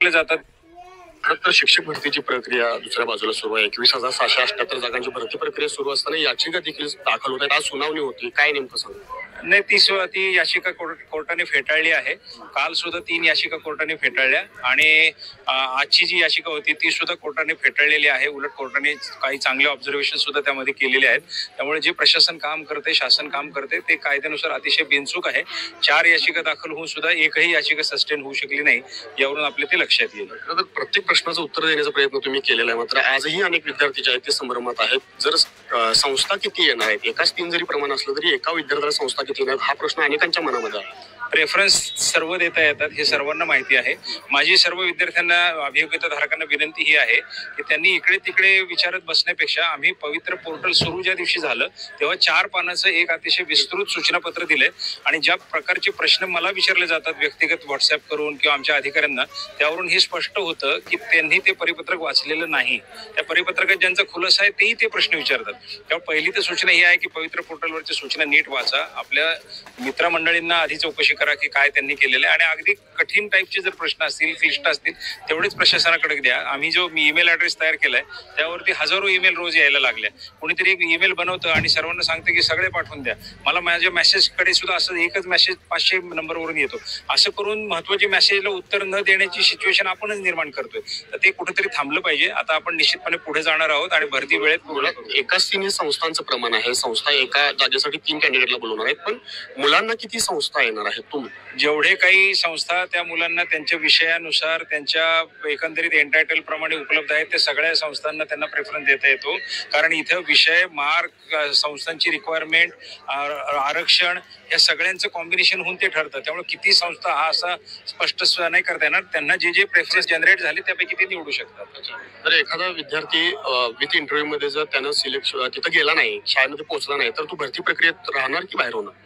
जातात। खरं तर शिक्षक भरतीची प्रक्रिया दुसऱ्या बाजूला सुरू आहे. 21,778 जागांची भरती प्रक्रिया सुरू असताना याचिका देखील दाखल होत आहेत. आज सुनावणी होती, काय नेमकं सांगा? नाही, ती याचिका कोर्टाने फेटाळली आहे। काल सुद्धा 3 याचिका कोर्टाने फेटाळल्या आणि आजची जी याचिका होती ती सुद्धा कोर्टाने फेटाळलेली आहे। उलट कोर्टाने काही चांगले ऑब्झर्वेशन सुद्धा त्यामध्ये केलेले आहेत। त्यामुळे जे प्रशासन काम करते, शासन काम करते ते कायद्यानुसार अतिशय बिनचूक आहे। 4 याचिका दाखल होऊन सुद्धा एकही याचिका सस्टेन होऊ शकली नाही, यावरून आपले ते लक्षात येईल। तर प्रत्येक प्रश्नाचं उत्तर देण्याचा प्रयत्न तुम्ही केलेला आहे, मात्र आजही अनेक विद्यार्थी जे आहेत ते संभ्रमात आहेत। जर संस्था किती येणार आहेत, एकाच 3 जरी प्रमाण असलं तरी एका विद्यार्थ्याला संस्था किती येणार हा प्रश्न अनेकांच्या मनामध्ये आहे। रेफरन्स सर्व देता येतात हे सर्वांना माहिती आहे। माझी सर्व विद्यार्थ्यांना, अभियोग्यता धारकांना विनंती ही आहे की त्यांनी इकडे तिकडे विचारत बसण्यापेक्षा आम्ही पवित्र पोर्टल सुरू ज्या दिवशी झालं तेव्हा 4 पानाचं एक अतिशय विस्तृत सूचनापत्र दिलंय आणि ज्या प्रकारचे प्रश्न मला विचारले जातात व्यक्तिगत व्हॉट्सअप करून किंवा आमच्या अधिकाऱ्यांना, त्यावरून हे स्पष्ट होतं की त्यांनी ते परिपत्रक वाचलेलं नाही। त्या परिपत्रकात ज्यांचा खुलासा आहे तेही ते प्रश्न विचारतात। तेव्हा पहिली तर सूचना ही आहे की पवित्र पोर्टलवरच्या सूचना नीट वाचा, आपल्या मित्रमंडळींना आधी चौकशी करा की काय त्यांनी केलेलं आहे आणि अगदी कठीण टाईपचे जर प्रश्न असतील, क्लिष्ट असतील तेवढेच प्रशासनाकडे द्या। आम्ही जो ईमेल ॲड्रेस तयार केलाय त्यावरती हजारो ईमेल रोज यायला लागल्या। कोणीतरी एक ईमेल बनवतं आणि सर्वांना सांगतं की सगळे पाठवून द्या। मला माझ्या मेसेजकडे सुद्धा असं एकच मेसेज 500 नंबरवरून येतो। असं करून महत्त्वाचे मेसेजला उत्तर न देण्याची सिच्युएशन आपणच निर्माण करतोय। तर ते कुठेतरी थांबलं पाहिजे। आता आपण निश्चितपणे पुढे जाणार आहोत आणि भरती वेळेत पूर्ण करू। एकाच 3 संस्थांचं प्रमाण आहे। संस्था एका जागेसाठी 3 कॅन्डिडेटला बोलवणार आहेत, पण मुलांना किती संस्था येणार आहेत? जेवढे काही संस्था त्या मुलांना त्यांच्या विषयानुसार त्यांच्या एकंदरीत एंटायटल प्रमाणे उपलब्ध आहेत ते सगळ्या संस्थांना त्यांना प्रेफरन्स देता येतो। कारण इथं विषय, मार्क, संस्थांची रिक्वायरमेंट, आरक्षण या सगळ्यांचं कॉम्बिनेशन होऊन ते ठरतं। त्यामुळे किती संस्था हा असा स्पष्ट नाही करता येणार। त्यांना जे जे प्रेफरन्स जनरेट झाले त्यापैकी ते निवडू शकतात। तर एखादा विद्यार्थी विथ इंटरव्ह्यू मध्ये जर त्यानं सिलेक्शन तिथं गेला नाही, शाळेमध्ये पोहोचला नाही, तर तू भरती प्रक्रियेत राहणार की बाहेर होणार?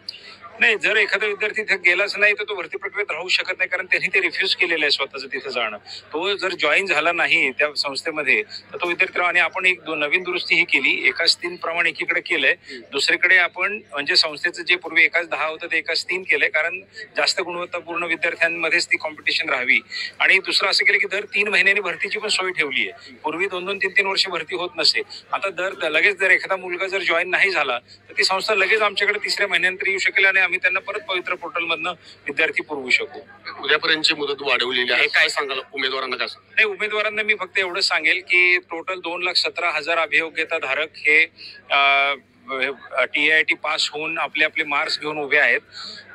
नाही, जर एखादा विद्यार्थी तिथे गेलाच नाही तर तो भरती प्रक्रियेत राहू शकत नाही, कारण त्यांनी ते रिफ्यूज केलेलं आहे स्वतःचं तिथे जाणं। तो जर जॉईन झाला नाही त्या संस्थेमध्ये तर तो विद्यार्थी आणि आपण एक नवीन दुरुस्ती ही केली। एकाच 3 प्रमाण एकीकडे केलंय, दुसरीकडे आपण म्हणजे संस्थेचं जे पूर्वी एकाच 10 होतं ते एकाच 3 केलंय, कारण जास्त गुणवत्तापूर्ण विद्यार्थ्यांमध्येच ती कॉम्पिटिशन राहावी। आणि दुसरं असं केलं की दर 3 महिन्यांनी भरतीची पण सोय ठेवली आहे। पूर्वी 2-2, 3-3 वर्ष भरती होत नसे, आता लगेच जर एखादा मुलगा जर जॉईन नाही झाला तर ती संस्था लगेच आमच्याकडे 3ऱ्या महिन्यानंतर येऊ शकेल आणि आम्ही त्यांना परत पवित्र पोर्टल मधनं विद्यार्थी पुरवू शकू। उद्यापर्यंतची मुदत वाढवलेली आहे, काय सांगाल उमेदवारांना? काय सांगाल? नाही, उमेदवारांना मी फक्त एवढंच सांगेल की टोटल 2,17,000 अभियोग्यता धारक हे TIT पास होऊन आपले आपले मार्क्स घेऊन उभे आहेत।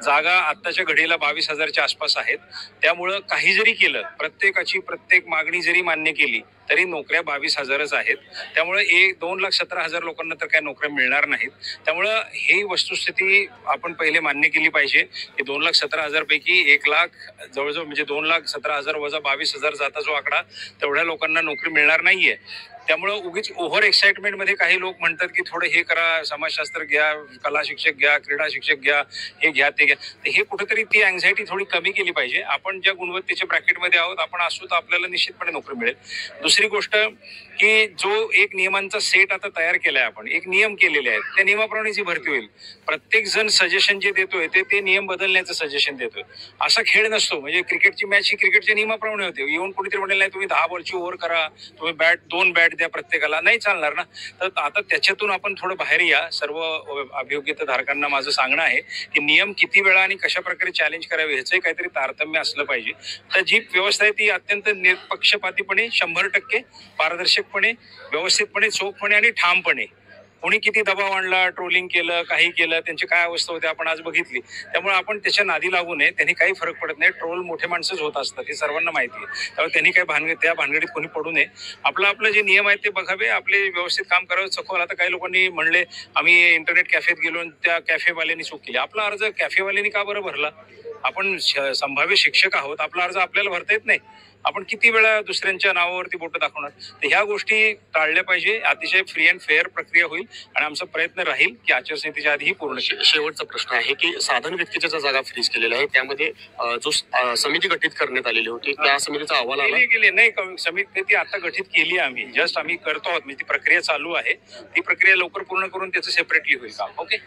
जागा आत्ताच्या घडीला 22,000च्या आसपास आहेत। त्यामुळं काही जरी केलं, प्रत्येक मागणी जरी मान्य केली तरी नोकऱ्या 22,000च आहेत। त्यामुळे 2,17,000 लोकांना तर काय नोकऱ्या मिळणार नाहीत। त्यामुळं ही वस्तुस्थिती आपण पहिले मान्य केली पाहिजे की 2,17,000 पैकी 1 लाख जवळजवळ म्हणजे 2,17,000 वजा 22,000 जाता जो आकडा, तेवढ्या लोकांना नोकरी मिळणार नाहीये। त्यामुळे उगीच ओव्हर एक्साइटमेंट मध्ये काही लोक म्हणतात की थोडं हे करा, समाजशास्त्र घ्या, कला शिक्षक घ्या, क्रीडा शिक्षक घ्या, हे घ्या ते घ्या। तर हे कुठेतरी ती अँझायटी थोडी कमी केली पाहिजे। आपण ज्या गुणवत्तेच्या ब्रॅकेटमध्ये आहोत आपण असू तर आपल्याला निश्चितपणे नोकरी मिळेल। दुसरी गोष्ट की जो एक नियमांचा सेट आता तयार केलाय, आपण एक नियम केलेले आहेत, त्या नियमाप्रमाणे जी भरती होईल। प्रत्येक जण सजेशन जे देतोय ते नियम बदलण्याचं सजेशन देतोय। असा खेळ नसतो। म्हणजे क्रिकेटची मॅच ही क्रिकेटच्या नियमाप्रमाणे होते। येऊन कोणीतरी म्हणेल नाही तुम्ही 10 बॉलची ओव्हर करा, तुम्ही 2 बॅट द्या प्रत्येकाला, नाही चालणार ना। तर आता त्याच्यातून आपण थोडं बाहेर या। सर्व अभियोग्यता धारकांना माझं सांगणं आहे की नियम किती वेळा आणि कशा प्रकारे चॅलेंज करावे ह्याचंही काहीतरी तारतम्य असलं पाहिजे। तर जी व्यवस्था आहे ती अत्यंत निष्पक्षपातीपणे, 100% पारदर्शकपणे, व्यवस्थितपणे, चोखपणे आणि ठामपणे, कोणी किती दबाव आणला, ट्रोलिंग केलं, काही केलं, त्यांची काय अवस्था होती आपण आज बघितली। त्यामुळे आपण त्याच्या नादी लागू नये, त्यांनी काही फरक पडत नाही। ट्रोल मोठे माणसंच होत असतात, हे सर्वांना माहिती आहे। त्यामुळे त्यांनी काही त्या भानगडीत कोणी पडू नये। आपलं जे नियम आहेत ते बघावे, आपले व्यवस्थित काम करावे, सखोल। आता काही लोकांनी म्हणले आम्ही इंटरनेट कॅफेत गेलो आणि त्या कॅफेवाल्यांनी चूक केली। आपला अर्ज कॅफेवाल्यांनी का बरं भरला? आपण संभाव्य शिक्षक आहोत, आपला अर्ज आपल्याला भरता येत नाही? आपण किती वेळा दुसऱ्यांच्या नावावरती बोटं दाखवणार? तर ह्या गोष्टी टाळल्या पाहिजे। अतिशय फ्री अँड फेअर प्रक्रिया होईल आणि आमचा प्रयत्न राहील की आचारसंहितेच्या आधी ही पूर्ण शेवटचा प्रश्न आहे की साधारण व्यक्तीच्या ज्या जागा फ्रीज केलेल्या आहेत त्यामध्ये जो समिती गठीत करण्यात आलेली होती त्या समितीचा अहवाल आला नाही, समिती ती आता गठीत केली आम्ही, जस्ट आम्ही करतो आहोत, म्हणजे ती प्रक्रिया चालू आहे। ती प्रक्रिया लवकर पूर्ण करून त्याचं सेपरेटली होईल काम। ओके.